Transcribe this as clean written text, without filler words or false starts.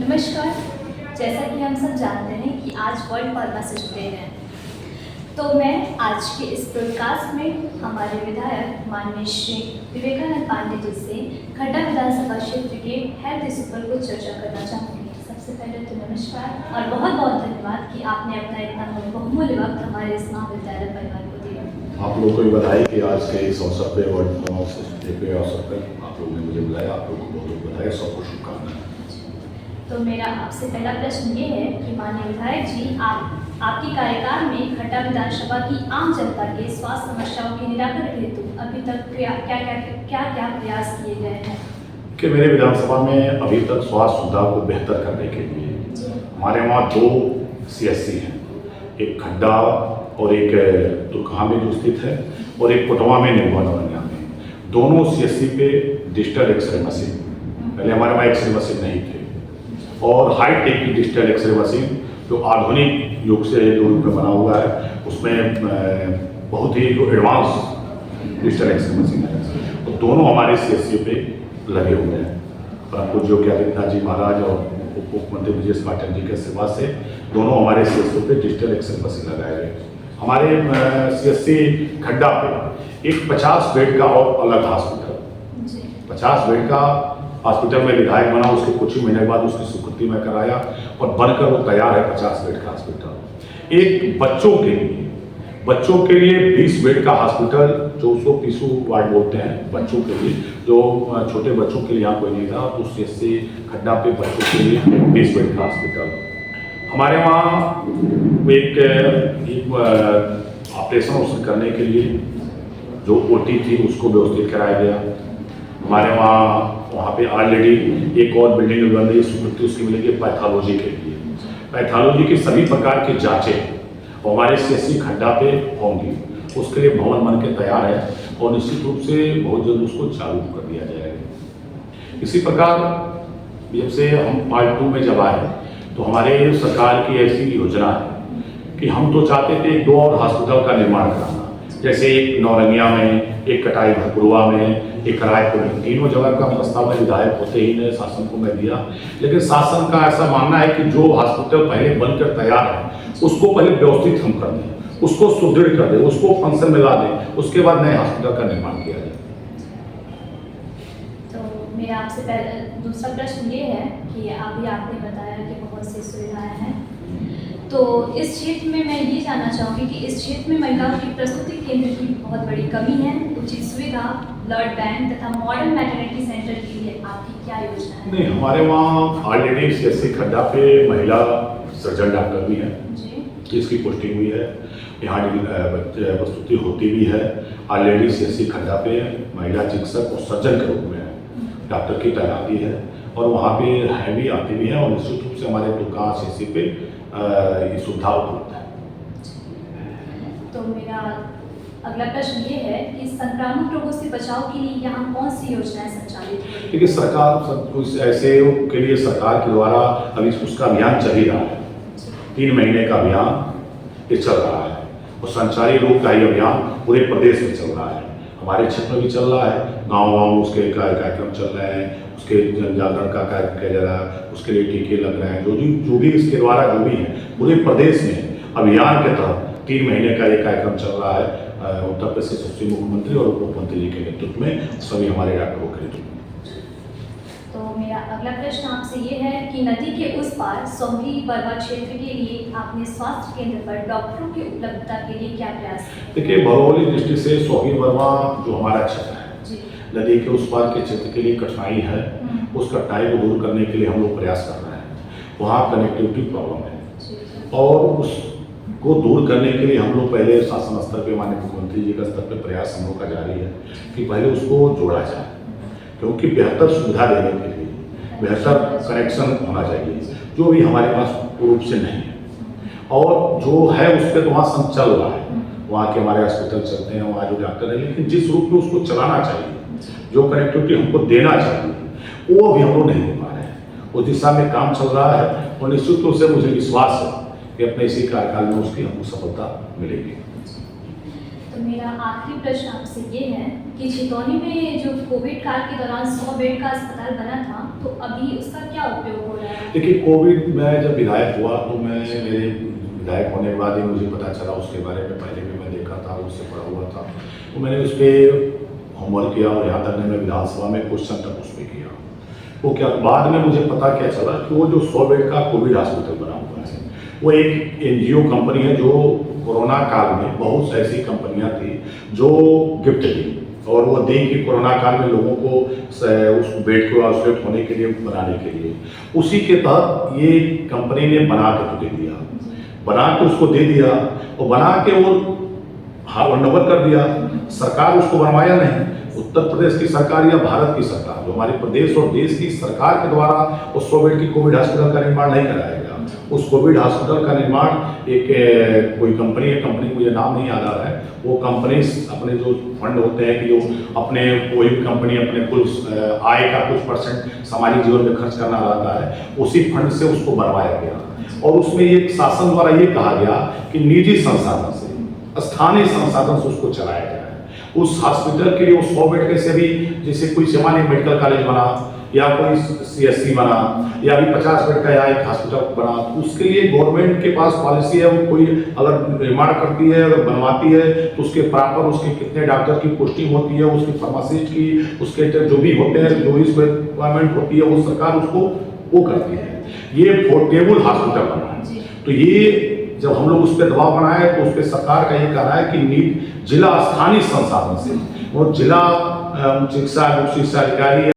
नमस्कार। जैसा कि हम सब जानते हैं कि आज वर्ल्ड फार्मासिस्ट डे है, तो मैं आज के इस पॉडकास्ट में हमारे विधायक माननीय श्री विवेकानंद पांडे जी से खड्डा विधानसभा क्षेत्र के हेल्थ इशू पर कुछ चर्चा करना चाहूँगी। सबसे पहले तो नमस्कार और बहुत बहुत धन्यवाद कि आपने अपना इतना बहुमूल्य वक्त हमारे इस महाविद्यालय परिवार को दिया। आप लोगों को भी बधाई कि आज के इस अवसर पर वर्ल्ड फार्मासिस्ट डे के अवसर पर आप लोगों ने मुझे बुलाया। आप लोगों को बहुत बहुत बधाई, सबको शुभकामनाएं। तो मेरा आपसे पहला प्रश्न ये है कि माननीय विधायक जी, आपके कार्यकाल में खड्डा विधानसभा की आम जनता के स्वास्थ्य समस्याओं के निराकरण हेतु अभी तक क्या प्रयास किए गए हैं? कि मेरे विधानसभा में अभी तक स्वास्थ्य सुविधा को बेहतर करने के लिए हमारे वहाँ 2 CSC हैं, एक खड्डा और एक दुर्गा में जो स्थित है और एक कोटवा में निर्भया में। दोनों CSC पे डिजिटल एक्सरे मशीन, पहले हमारे वहाँ एक्सरे मशीन नहीं थे, और हाईटेक की डिजिटल एक्सरे मशीन जो आधुनिक युग से जो रूप में बना हुआ है, उसमें बहुत ही जो एडवांस डिजिटल एक्सरे मशीन है, तो दोनों हमारे CSC पे लगे हुए हैं। परंतु योगी आदित्यनाथ जी महाराज और उप मुख्यमंत्री ब्रजेश पाठक जी के आशीर्वाद से दोनों हमारे CSC पे डिजिटल एक्सरे मशीन लगाए गए। हमारे CSC खड्डा पे एक 50 बेड का और अलग हॉस्पिटल, 50 बेड का हॉस्पिटल में विधायक बना, उसके कुछ ही महीने बाद उसकी स्वीकृति में कराया और बनकर वो तैयार है 50 बेड का हॉस्पिटल। एक बच्चों के लिए 20 बेड का हॉस्पिटल, जो उसको पीसू वार्ड बोलते हैं, बच्चों के लिए, जो छोटे बच्चों के लिए यहाँ कोई नहीं था, तो CSC खड्डा पे बच्चों के लिए 20 बेड का हॉस्पिटल। हमारे वहाँ एक ऑपरेशन करने के लिए जो OT थी उसको व्यवस्थित कराया गया। हमारे वहाँ पे ऑलरेडी एक और बिल्डिंग बन रही है, स्वीकृति उसकी मिलेगी पैथोलॉजी के लिए। पैथोलॉजी की सभी प्रकार की जांचें हमारे CSC खड्डा पे होंगी, उसके लिए भवन बन के तैयार है और निश्चित रूप से बहुत जल्द उसको चालू कर दिया जाएगा। इसी प्रकार जब से हम पार्ट 2 में जब आए तो हमारे सरकार की ऐसी योजना है कि हम तो चाहते थे 2 और हॉस्पिटल का निर्माण कराना, जैसे एक नौरंगिया में, एक कटाई भरपुरवा में, एक रायपुर में। तीनों जगह का प्रस्ताव में विधायक होते ही ने शासन को मैं दिया, लेकिन शासन का ऐसा मानना है कि जो हॉस्पिटल पहले बनकर तैयार है उसको पहले व्यवस्थित हम कर दें, उसको सुदृढ़ कर दें, उसको फंक्शन में ला दें, उसके बाद नए हॉस्पिटल का निर्माण किया जाए। तो मेरा आपसे दूसरा प्रश्न ये है कि अभी आपने बताया कि बहुत सी सुविधाएं हैं, तो इस क्षेत्र में मैं ये जानना चाहूँगी कि इस क्षेत्र में महिलाओं की प्रसूति केंद्र की बहुत बड़ी कमी है। उचित सुविधा, ब्लड बैंक तथा मॉडर्न मैटरनिटी सेंटर के लिए आपकी क्या योजना है? नहीं, हमारे वहाँ ऑलरेडी CSC खड्डा पे महिला सर्जन डॉक्टर भी हैं, जिसकी पोस्टिंग भी है, यहाँ प्रस्तुति होती भी है। ऑलरेडी CSC खड्डा पे महिला चिकित्सक और सर्जन के रूप में डॉक्टर की तैनाती है और वहाँ पे है भी, आती भी है, और निश्चित रूप से हमारे दुर्गा CSC पे ये सुविधा उपलब्ध है। तो मेरा अगला प्रश्न ये है कि संक्रामक रोगों से बचाव के लिए यहाँ कौन सी योजनाएं संचालित है? देखिए, सरकार कुछ ऐसे के लिए सरकार के द्वारा अभी उसका अभियान चल ही रहा है, 3 महीने का अभियान ये चल रहा है, और संचारी रोग का ही अभियान पूरे प्रदेश में चल रहा है। हमारे क्षेत्र में भी चल रहा है, गाँव उसके कार्यक्रम चल रहे हैं, उसके जन जागरण का कार्यक्रम किया जा रहा है, उसके लिए टीके लग रहे हैं, जो भी इसके द्वारा जो भी है पूरे प्रदेश में अभियान के तहत 3 महीने का ये कार्यक्रम चल रहा है। उत्तर प्रदेश के सबसे मुख्यमंत्री और उप मुख्यमंत्री जी के नेतृत्व में, सभी हमारे डॉक्टरों के नेतृत्व में। तो मेरा अगला प्रश्न आपसे ये है कि नदी के उस पार सोगी बरवा क्षेत्र के लिए आपने स्वास्थ्य केंद्र पर डॉक्टरों की उपलब्धता के लिए क्या प्रयास किए? देखिए, भरौली डिस्ट्रिक्ट से सोगी बरवा जो हमारा क्षेत्र है, नदी के उस पार के क्षेत्र के लिए कठिनाई है, उस कठिनाई को दूर करने के लिए हम लोग प्रयास कर रहे हैं। वहाँ कनेक्टिविटी प्रॉब्लम है और उसको दूर करने के लिए हम लोग पहले शासन स्तर पे, माननीय मुख्यमंत्री जी का स्तर पे प्रयास हम लोग का जारी है कि पहले उसको जोड़ा जाए, क्योंकि बेहतर सुविधा देने के लिए बेहतर कनेक्शन होना चाहिए, जो भी हमारे पास पूर्ण रूप से नहीं है, और जो है उस पर तो वहाँ सब चल रहा है, वहाँ के हमारे हॉस्पिटल चलते हैं, वहाँ जो डॉक्टर है, लेकिन जिस रूप में उसको चलाना चाहिए, जो कनेक्टिविटी हमको देना चाहिए, वो अभी हम लोग नहीं दे पा रहे हैं। उस दिशा में काम चल रहा है और निश्चित रूप से मुझे विश्वास है कि अपने इसी कार्यकाल में उसकी हमको सफलता मिलेगी। तो मेरा आखिरी प्रश्न आपसे ये है कि छितौनी में जो कोविड काल के दौरान 100 बेड का अस्पताल बना था, तो अभी उसका क्या उपयोग हो रहा है? देखिए, कोविड में जब विधायक हुआ तो मैं मेरे विधायक होने के बाद ही मुझे पता चला, उसके बारे में पहले भी मैं देखा था, उससे पढ़ा हुआ था, तो मैंने उस पर होमवर्क किया और यहाँ तक मैं विधानसभा में क्वेश्चन तक उस पर किया। तो क्या बाद में मुझे पता क्या चला कि वो जो 100 बेड का कोविड हॉस्पिटल बना हुआ है, वो एक NGO कंपनी है जो कोरोना काल में बहुत सी ऐसी कंपनियां थी जो गिफ्ट दी, और वो दी कि कोरोना काल में लोगों को उस बेड को आइसोलेट होने के लिए, बनाने के लिए, उसी के तहत ये कंपनी ने बना के दे दिया, बना के उसको दे दिया, और बना के वो हैंडओवर कर दिया। सरकार उसको बनवाया नहीं, उत्तर प्रदेश की सरकार या भारत की सरकार, जो हमारे प्रदेश और देश की सरकार के द्वारा उस 100 बेड की कोविड हॉस्पिटल का निर्माण नहीं कराया गया। उस कोविड हॉस्पिटल का निर्माण एक कोई कंपनी है, कंपनी मुझे नाम नहीं याद आ रहा है, वो कंपनी अपने जो फंड होते हैं कि जो अपने कोई भी कंपनी अपने कुल आय का कुछ % सामाजिक जीवन में खर्च करना रहता है, उसी फंड से उसको बनवाया गया। और उसमें एक शासन द्वारा ये कहा गया कि निजी संसाधन से, स्थानीय संसाधन से उसको चलाया गया है। उस हॉस्पिटल के लिए वो 100 बेड कैसे भी, जैसे कोई सामान्य मेडिकल कॉलेज बना या कोई CSC बना या अभी 50 बेड का यहाँ एक हॉस्पिटल बना, तो उसके लिए गवर्नमेंट के पास पॉलिसी है, वो कोई अगर निर्माण करती है, अगर बनवाती है, तो उसके प्रॉपर उसके कितने डॉक्टर की पोस्टिंग होती है, उसकी फार्मासिस्ट की, उसके जो भी होते हैं, जो भी रिक्वायरमेंट होती है, वो सरकार उसको वो करती है। ये पोर्टेबल हॉस्पिटल बना है, तो ये जब हम लोग उस पर दबाव बनाए तो उस पर सरकार का ये कहना है कि जिला स्थानीय संसाधन से, वो जिला चिकित्सा अधिकारी